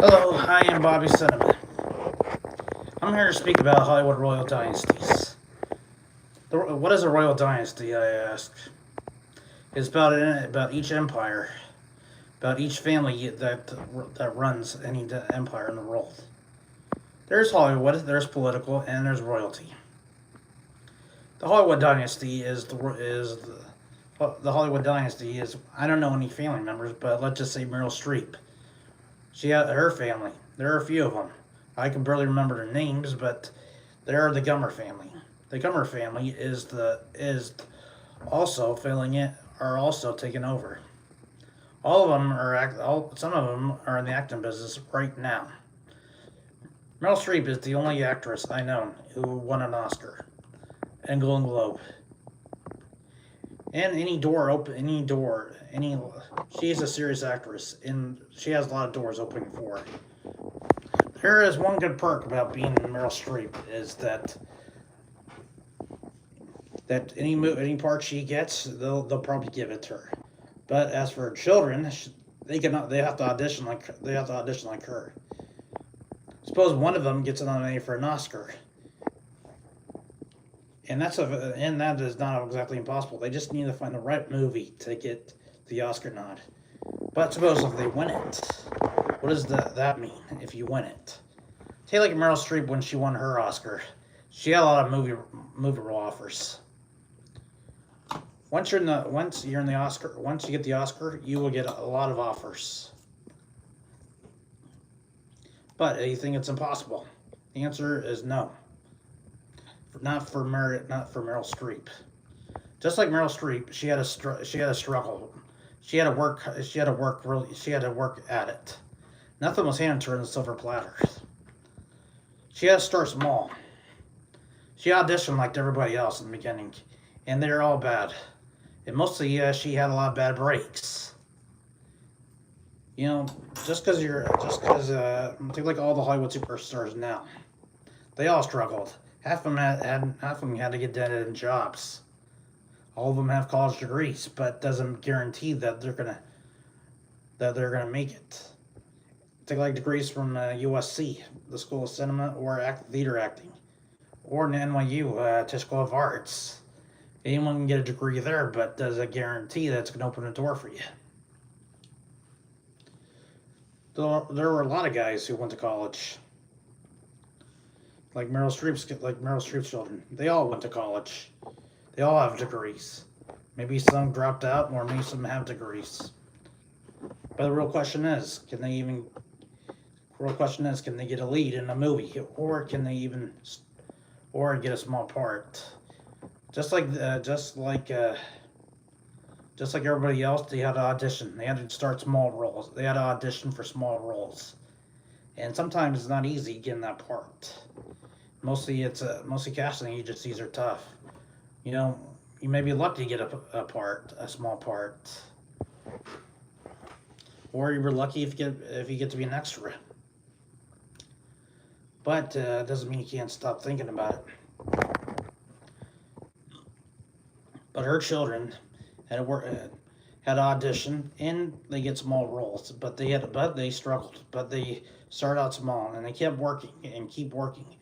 Hello, I am Bobby Cinnamon. I'm here to speak about Hollywood royal dynasties. What is a royal dynasty, I ask? It's about each empire, about each family that runs any empire in the world. There's Hollywood, there's political, and there's royalty. The Hollywood dynasty the Hollywood dynasty is, I don't know any family members, but let's just say Meryl Streep. She had her family. There are a few of them. I can barely remember their names, but they are the Gummer family. The Gummer family is also filling it, are also taking over. All of them some of them are in the acting business right now. Meryl Streep is the only actress I know who won an Oscar and Golden Globe. And she's a serious actress, and she has a lot of doors opening for her. There is one good perk about being Meryl Streep is that any part she gets, they'll probably give it to her. But as for her children, they have to audition like her. Suppose one of them gets nominated for an Oscar, and that is not exactly impossible. They just need to find the right movie to get the Oscar nod. But suppose if they win it, what does that mean if you win it? Take like Meryl Streep when she won her Oscar. She had a lot of movie role offers. Once you get the Oscar, you will get a lot of offers. But do you think it's impossible? The answer is no. Not for Meryl Streep. Just like Meryl Streep, she had a struggle. She had to work at it. Nothing was handed to her in a silver platter. She had to start small. She auditioned like everybody else in the beginning, and they're all bad. And mostly, she had a lot of bad breaks. You know, just because take like all the Hollywood superstars now, they all struggled. Half of them had to get dead-end jobs. All of them have college degrees, but doesn't guarantee that they're gonna make it. Take like degrees from USC, the School of Cinema, or theater acting, or in NYU, Tisch School of Arts. Anyone can get a degree there, but does it guarantee that it's gonna open a door for you? There were a lot of guys who went to college. Like Meryl Streep's children. They all went to college. They all have degrees. Maybe some dropped out, or maybe some have degrees. But the real question is, can they get a lead in a movie, or or get a small part? Just like everybody else, they had to audition. They had to start small roles. They had to audition for small roles, and sometimes it's not easy getting that part. Mostly casting agencies are tough. You know, you may be lucky to get a small part, or you were lucky if you get to be an extra. But it doesn't mean you can't stop thinking about it. But her children had to audition, and they get small roles. But they struggled. But they started out small, and they kept working and keep working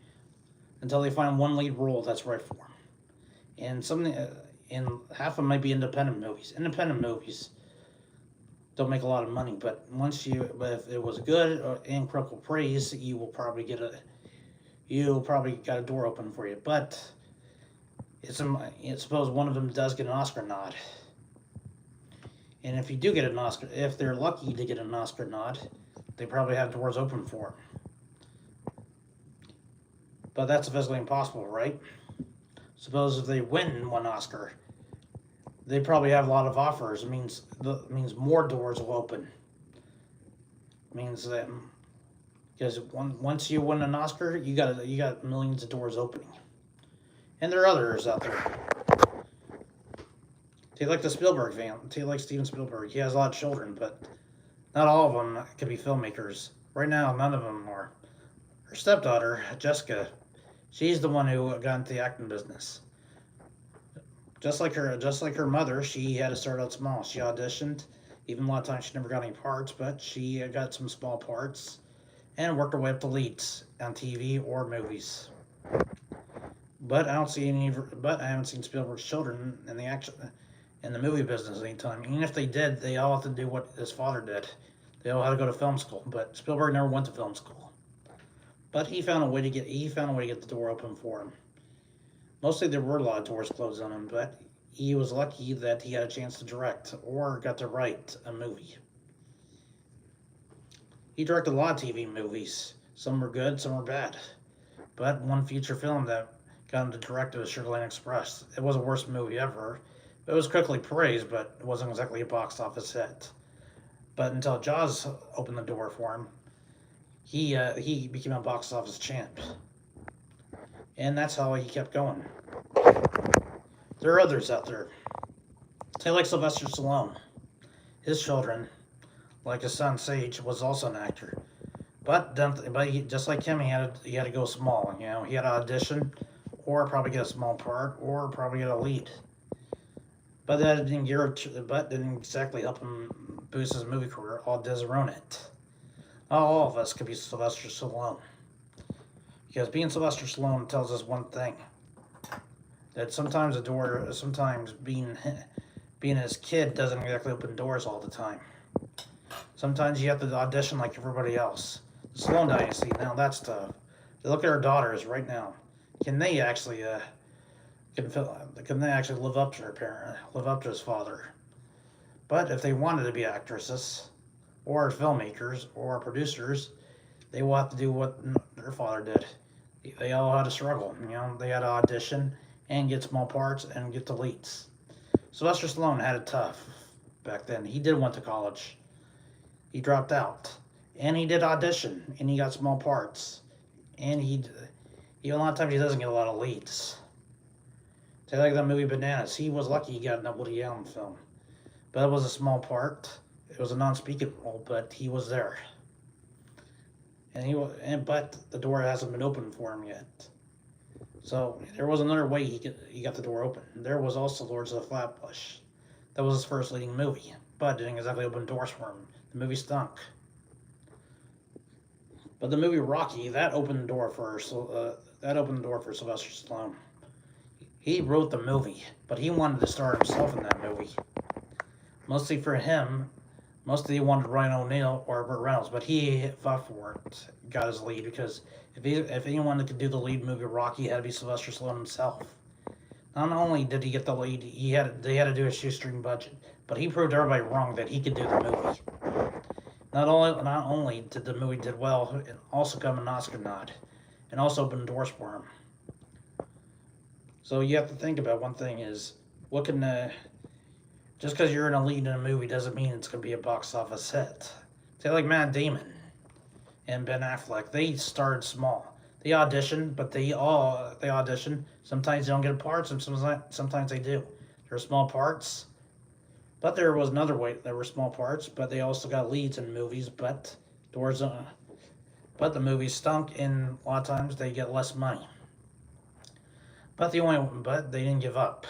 until they find one lead role that's right for them. And half of them might be independent movies. Independent movies don't make a lot of money, but if it was good and critical praise, you'll probably got a door open for you. But suppose one of them does get an Oscar nod, and if you do get an Oscar, if they're lucky to get an Oscar nod, they probably have doors open for them. But that's physically impossible, right? Suppose if they win one Oscar, they probably have a lot of offers. It means more doors will open. It means that because once you win an Oscar, you got millions of doors opening, and there are others out there. Take like the Spielberg fan. Take like Steven Spielberg. He has a lot of children, but not all of them can be filmmakers. Right now, none of them are. Her stepdaughter, Jessica, she's the one who got into the acting business. Just like her mother, she had to start out small. She auditioned. Even a lot of times she never got any parts, but she got some small parts. And sometimes it's not easy getting that part. You may be lucky to get a part, a small part, or and worked her way up to leads on TV or movies. But I don't see any. But I haven't seen Spielberg's children in the movie business anytime. Even if they did, they all have to do what his father did. They all had to go to film school. But Spielberg never went to film school. But he found a way to get the door open for him. Mostly there were a lot of doors closed on him, but he was lucky that he had a chance to direct or got to write a movie. He directed a lot of TV movies. Some were good, some were bad. But one feature film that got him to direct was Sugar Land Express. It was the worst movie ever. It was quickly praised, but it wasn't exactly a box office hit. But until Jaws opened the door for him, he became a box office champ. And that's how he kept going. There are others out there. Say like Sylvester Stallone. His children, like his son Sage, was also an actor. But just like him, he had to go small. You know, he had to audition, or probably get a small part, or probably get a lead. But that didn't exactly help him boost his movie career. All does ruin it. All of us could be Sylvester Stallone, because being Sylvester Stallone tells us one thing: that sometimes being his kid doesn't exactly open doors all the time. Sometimes you have to audition like everybody else. The Stallone dynasty, now that's tough. Look at our daughters right now. Can they actually can they actually live up to live up to his father? But if they wanted to be actresses, or filmmakers, or producers, they will have to do what their father did. They all had to struggle. You know, they had to audition and get small parts and get the leads. Sylvester Stallone had it tough back then. He did went to college. He dropped out, and he did audition, and he got small parts, and a lot of times he doesn't get a lot of leads. Say like that movie Bananas. He was lucky he got a Woody Allen film, but it was a small part. It was a non-speaking role, but he was there, but the door hasn't been opened for him yet. So there was another way he got the door open. There was also Lords of the Flatbush. That was his first leading movie, but didn't exactly open doors for him. The movie stunk. But the movie Rocky, that opened the door for Sylvester Stallone. He wrote the movie, but he wanted to star himself in that movie. Mostly for him, mostly he wanted Ryan O'Neal or Burt Reynolds, but he fought for it, got his lead, because if anyone could do the lead movie Rocky, it had to be Sylvester Stallone himself. Not only did he get the lead, they had to do a shoestring budget, but he proved everybody wrong that he could do the movie. Not only did the movie did well, it also got him an Oscar nod, and also opened doors for him. So you have to think about one thing is, just because you're in a lead in a movie doesn't mean it's going to be a box office hit. Say like Matt Damon and Ben Affleck, they started small. They audition, but they audition. Sometimes they don't get parts, and sometimes they do. They're small parts. But there was another way. There were small parts, but they also got leads in movies. But the movies stunk, and a lot of times they get less money. But they didn't give up.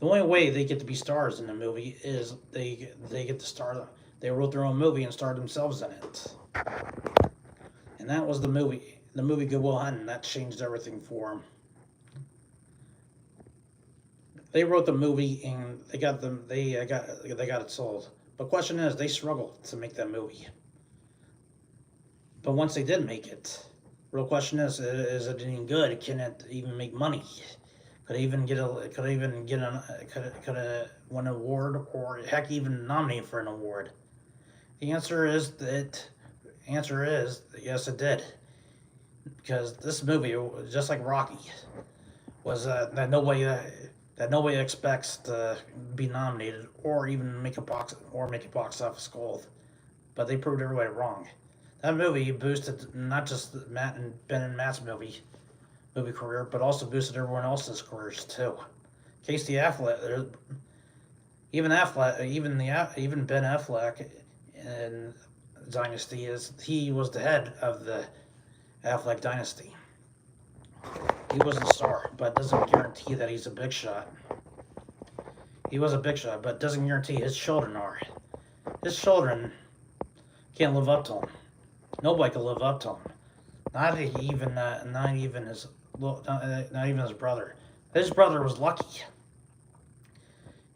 The only way they get to be stars in the movie is they get to star. They wrote their own movie and starred themselves in it. And that was the movie Good Will Hunting. That changed everything for them. They wrote the movie and they got it sold. But question is, they struggled to make that movie. But once they did make it, real question is it even good? Can it even make money? Could it win an award, or heck, even nominate for an award? The answer is yes, it did. Because this movie, just like Rocky, was that nobody expects to be nominated or even make a box office gold. But they proved everybody wrong. That movie boosted not just Ben and Matt's movie career, but also boosted everyone else's careers too. Casey Affleck, even Ben Affleck in Dynasty he was the head of the Affleck dynasty. He was a star, but doesn't guarantee that he's a big shot. He was a big shot, but doesn't guarantee his children are. His children can't live up to him. Nobody could live up to him. Not even not even his brother. His brother was lucky.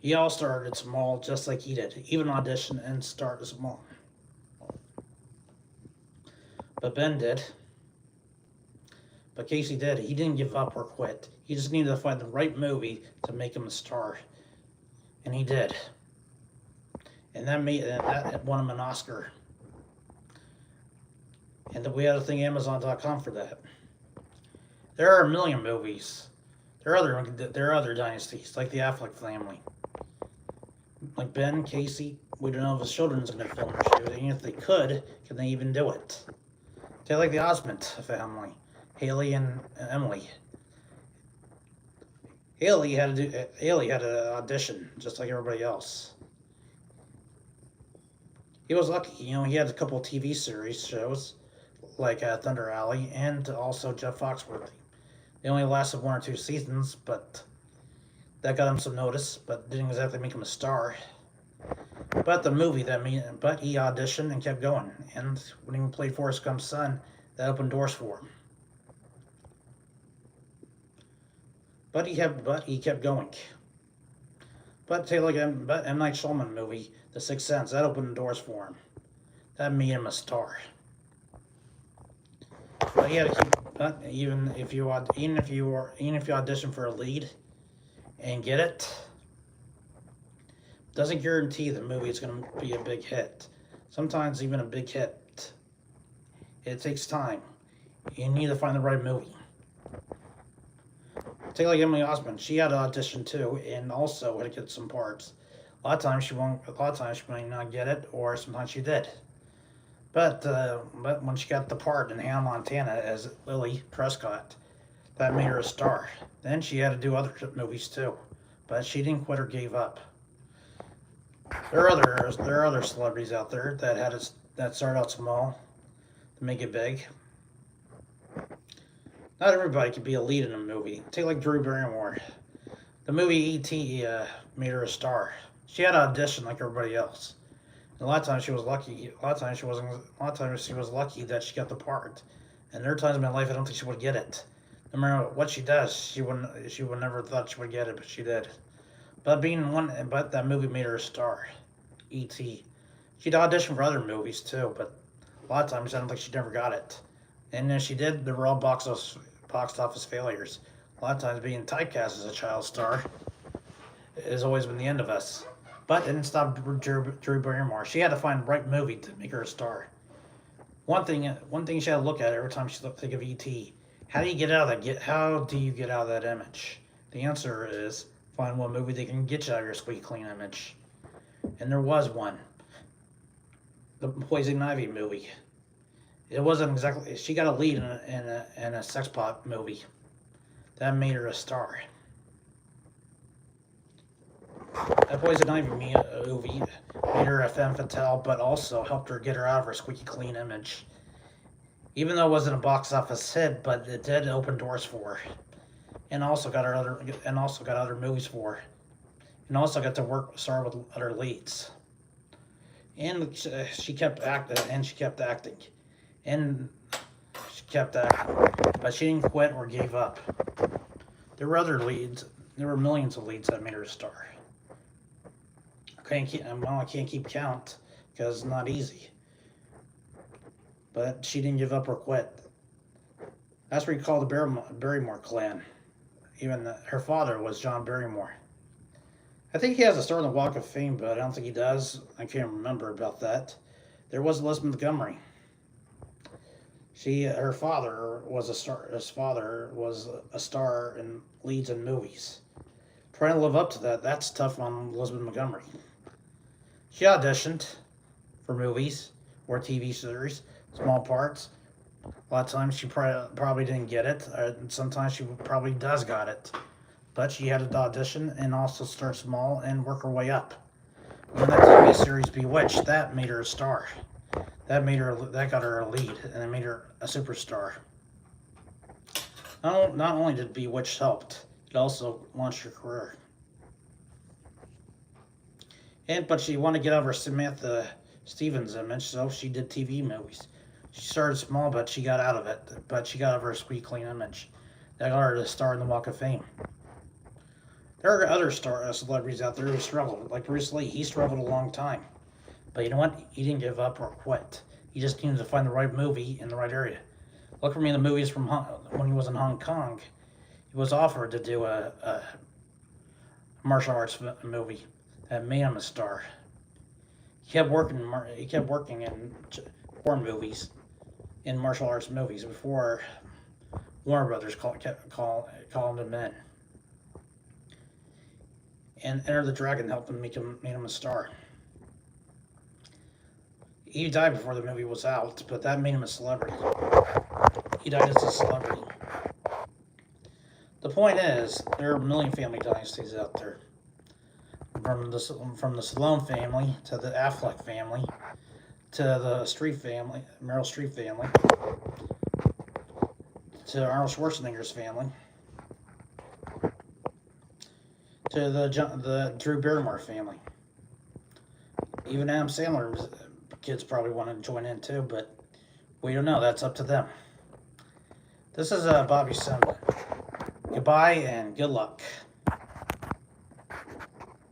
He all started small, just like he did. Even audition and start small. But Ben did. But Casey did. He didn't give up or quit. He just needed to find the right movie to make him a star, and he did. And that won him an Oscar. And we had to thank Amazon.com for that. There are a million movies. There are other dynasties, like the Affleck family. Like Ben, Casey, we don't know if his children's going to film or shoot. And if they could, can they even do it? They like the Osmond family, Haley and Emily. Haley had an audition just like everybody else. He was lucky, he had a couple of TV series shows like Thunder Alley and also Jeff Foxworthy. They only lasted 1 or 2 seasons, but that got him some notice, but didn't exactly make him a star. But he auditioned and kept going, and when he played Forrest Gump's son, that opened doors for him. But he kept going. But M. Night Shyamalan movie, The Sixth Sense, that opened doors for him. That made him a star. But he had to keep. But even if you audition for a lead and get it, doesn't guarantee the movie is going to be a big hit. Sometimes even a big hit, it takes time. You need to find the right movie. Take like Emily Osmond. She had to audition too, and also had to get some parts. A lot of times she won't. A lot of times she might not get it, or sometimes she did. But when she got the part in Hannah Montana as Lily Prescott, that made her a star. Then she had to do other movies too, but she didn't quit or gave up. There are other celebrities out there that started out small to make it big. Not everybody could be a lead in a movie. Take like Drew Barrymore. The movie E.T. Made her a star. She had to audition like everybody else. And a lot of times she was lucky. A lot of times she was lucky that she got the part. And there are times in my life I don't think she would get it. No matter what she does, she would never thought she would get it, but she did. But that movie made her a star. E.T. She'd audition for other movies too, but a lot of times I don't think she never got it. And if she did, they were all box office failures. A lot of times being typecast as a child star has always been the end of us. But it didn't stop Drew Barrymore. She had to find the right movie to make her a star. One thing she had to look at every time she think of E.T. How do you get out of that? How do you get out of that image? The answer is find one movie that can get you out of your squeaky clean image. And there was one. The Poison Ivy movie. It wasn't exactly. She got a lead in a sex pot movie. That made her a star. That Poison Ivy movie made her a femme fatale, but also helped her get her out of her squeaky clean image. Even though it wasn't a box office hit, but it did open doors for her, and also got other movies for her, and also got to star with other leads. And she kept acting, and she kept acting. But she didn't quit or gave up. There were other leads. There were millions of leads that made her a star. I can't keep count because it's not easy. But she didn't give up or quit. That's what we call the Barrymore clan. Even her father was John Barrymore. I think he has a star on the Walk of Fame, but I don't think he does. I can't remember about that. There was Elizabeth Montgomery. Her father was a star. His father was a star in leads in movies. Trying to live up to that's tough on Elizabeth Montgomery. She auditioned for movies or TV series, small parts. A lot of times she probably didn't get it. Sometimes she probably does got it. But she had to audition and also start small and work her way up. When that TV series Bewitched, that made her a star. That got her a lead, and it made her a superstar. Not only did Bewitched helped, it also launched her career. But she wanted to get over Samantha Stevens image, so she did TV movies. She started small, but she got out of it. But she got out of her sweet, clean image. That got her to star in the Walk of Fame. There are other celebrities out there who struggled. Like Bruce Lee, he struggled a long time. But you know what? He didn't give up or quit. He just needed to find the right movie in the right area. Look for me in the movies from when he was in Hong Kong. He was offered to do a martial arts movie that made him a star. He kept working. He kept working in foreign movies, in martial arts movies before Warner Brothers kept calling him in. And Enter the Dragon helped him make him a star. He died before the movie was out, but that made him a celebrity. He died as a celebrity. The point is, there are a million family dynasties out there. From the Stallone family to the Affleck family to the Streep family, Meryl Streep family, to Arnold Schwarzenegger's family, to the Drew Barrymore family. Even Adam Sandler's kids probably want to join in too, but we don't know. That's up to them. This is Bobby Simon. Goodbye and good luck.